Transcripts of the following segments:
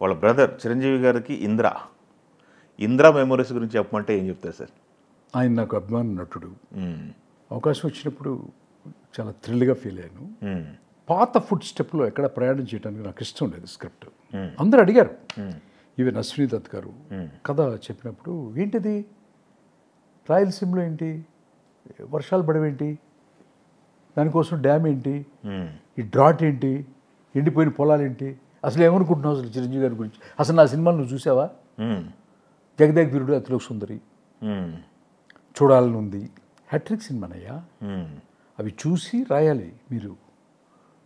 వాళ్ళ బ్రదర్ చిరంజీవి గారికి ఇంద్ర మెమోరీస్ గురించి చెప్పమంటే ఏం చెప్తారు సార్? ఆయన నాకు అభిమాన నటుడు. అవకాశం వచ్చినప్పుడు చాలా థ్రిల్గా ఫీల్ అయ్యాను. పాత ఫుడ్ స్టెప్లో ఎక్కడ ప్రయాణం చేయడానికి నాకు ఇష్టం లేదు. స్క్రిప్ట్ అందరూ అడిగారు, ఈవెన్ అశ్విని దత్ గారు కథ చెప్పినప్పుడు, ఏంటిది రాయలసీమలో ఏంటి వర్షాలు పడవేంటి, దానికోసం డ్యామ్ ఏంటి, ఈ డ్రాట్ ఏంటి, ఎండిపోయిన పొలాలేంటి, అసలు ఏమనుకుంటున్నావు అసలు చిరంజీవి గారి గురించి, అసలు నా సినిమాలు నువ్వు చూసావా, జగదేక్ వీరుడు అతిలోక సుందరి చూడాలని ఉంది, హ్యాట్రిక్ సినిమానయ్యా, అవి చూసి రాయాలి, మీరు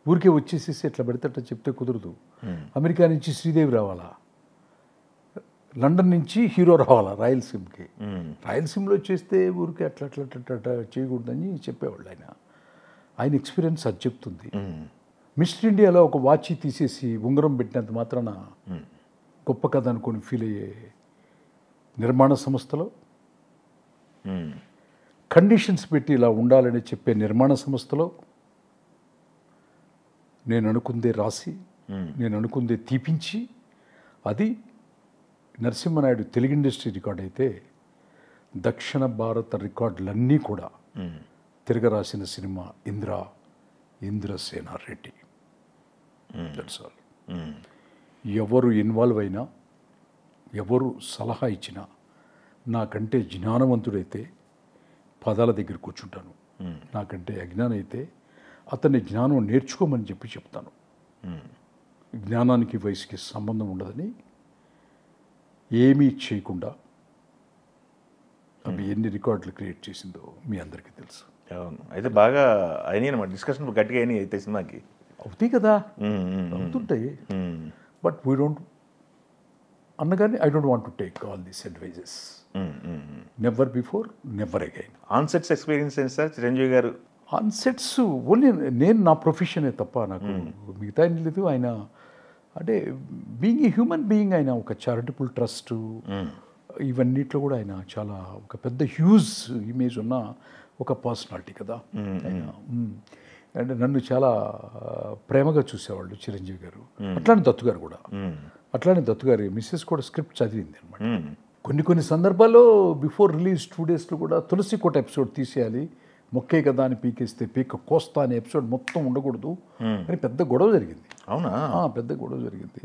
ఊరికే వచ్చేసేసి ఎట్లా పెడితే అట్లా చెప్తే కుదరదు. అమెరికా నుంచి శ్రీదేవి రావాలా, లండన్ నుంచి హీరో రావాలా రాయలసీమకి, రాయలసీమలో చేస్తే ఊరికే అట్లా అట్లా అట్లా చేయకూడదని చెప్పేవాళ్ళు. ఆయన ఎక్స్పీరియన్స్ అది చెప్తుంది. మిస్టర్ ఇండియాలో ఒక వాచి తీసేసి ఉంగరం పెట్టినంత మాత్రాన గొప్ప కథ అనుకొని ఫీల్ అయ్యే నిర్మాణ సంస్థలో, కండిషన్స్ పెట్టి ఇలా ఉండాలని చెప్పే నిర్మాణ సంస్థలో నేను అనుకుందే రాసి, నేను అనుకుందే తీపించి, అది నరసింహనాయుడు తెలుగు ఇండస్ట్రీ రికార్డ్ అయితే దక్షిణ భారత రికార్డులన్నీ కూడా తిరగరాసిన సినిమా ఇంద్రసేనారెడ్డి. That's all. ఎవరు ఇన్వాల్వ్ అయినా, ఎవరు సలహా ఇచ్చినా, నాకంటే జ్ఞానవంతుడైతే పదాల దగ్గర కూర్చుంటాను, నాకంటే అజ్ఞానం అయితే అతన్ని జ్ఞానం నేర్చుకోమని చెప్తాను. జ్ఞానానికి వయసుకి సంబంధం ఉండదని ఏమీ చేయకుండా అవి ఎన్ని రికార్డులు క్రియేట్ చేసిందో మీ అందరికీ తెలుసు. అవును, అయితే బాగా అయినాయి అన్నమాట, డిస్కషన్ గట్టిగా అయినాయి అయితే సినిమాకి. అవుతాయి కదా, అవుతుంటాయి. బట్ వీ డోంట్ అన్నగానే I don't want to take all these advises. Never before, never again. On sets experience ఏంటి sir Chiranjeevi garu? On sets only నేను నా ప్రొఫెషనే తప్ప నాకు మిగతా ఏం లేదు. ఆయన అంటే బీయింగ్ ఏ హ్యూమన్ బీయింగ్, ఆయన ఒక చారిటబుల్ ట్రస్ట్ ఇవన్నిట్లో కూడా ఆయన చాలా ఒక పెద్ద హ్యూజ్ ఇమేజ్ ఉన్న ఒక పర్సనాలిటీ కదా ఆయన. అంటే నన్ను చాలా ప్రేమగా చూసేవాళ్ళు చిరంజీవి గారు. అట్లానే దత్తు గారు కూడా, అట్లానే దత్తు గారి మిస్సెస్ కూడా స్క్రిప్ట్ చదివింది అనమాట. కొన్ని సందర్భాల్లో బిఫోర్ రిలీజ్ 2 daysలో కూడా తులసి కోట ఎపిసోడ్ తీసేయాలి, మొక్కే కదా అని పీకేస్తే పీక కోస్తా అనే ఎపిసోడ్ మొత్తం ఉండకూడదు అని పెద్ద గొడవ జరిగింది. అవునా? పెద్ద గొడవ జరిగింది.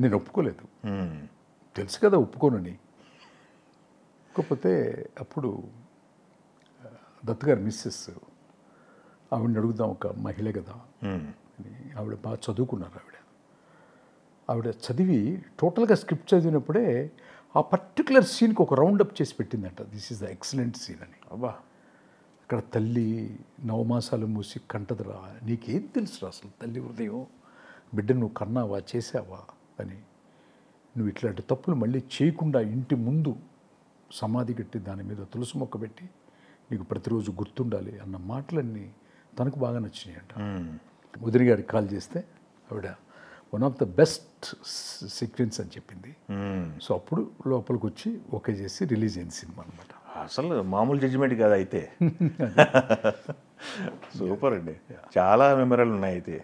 నేను ఒప్పుకోలేదు, తెలుసు కదా ఒప్పుకోనని. ఒప్పుకోకపోతే అప్పుడు దత్తగారి మిస్సెస్, ఆవిడని అడుగుదాం, ఒక మహిళ కదా అని, ఆవిడ బాగా చదువుకున్నారు. ఆవిడ చదివి టోటల్గా స్క్రిప్ట్ చదివినప్పుడే ఆ పర్టికులర్ సీన్కి ఒక రౌండప్ చేసి పెట్టిందంట, this is the excellent scene అని. అబ్బా, అక్కడ తల్లి నవమాసాలు మూసి కంటదురా, నీకేం తెలుసురా అసలు తల్లి హృదయం, బిడ్డ నువ్వు కన్నావా, చేసావా అని, నువ్వు ఇట్లాంటి తప్పులు మళ్ళీ చేయకుండా ఇంటి ముందు సమాధి కట్టి దాని మీద తులసి మొక్క పెట్టి నీకు ప్రతిరోజు గుర్తుండాలి అన్న మాటలన్నీ తనకు బాగా నచ్చినాయంట. ఉదిరి గారికి కాల్ చేస్తే ఆవిడ one of the best sequence అని చెప్పింది. సో అప్పుడు లోపలికి వచ్చి ఓకే చేసి రిలీజ్ అయింది సినిమా అనమాట. అసలు మామూలు జడ్జిమెంట్ కాదు అయితే. సూపర్ అండి, చాలా మెమరల్ ఉన్నాయి అయితే.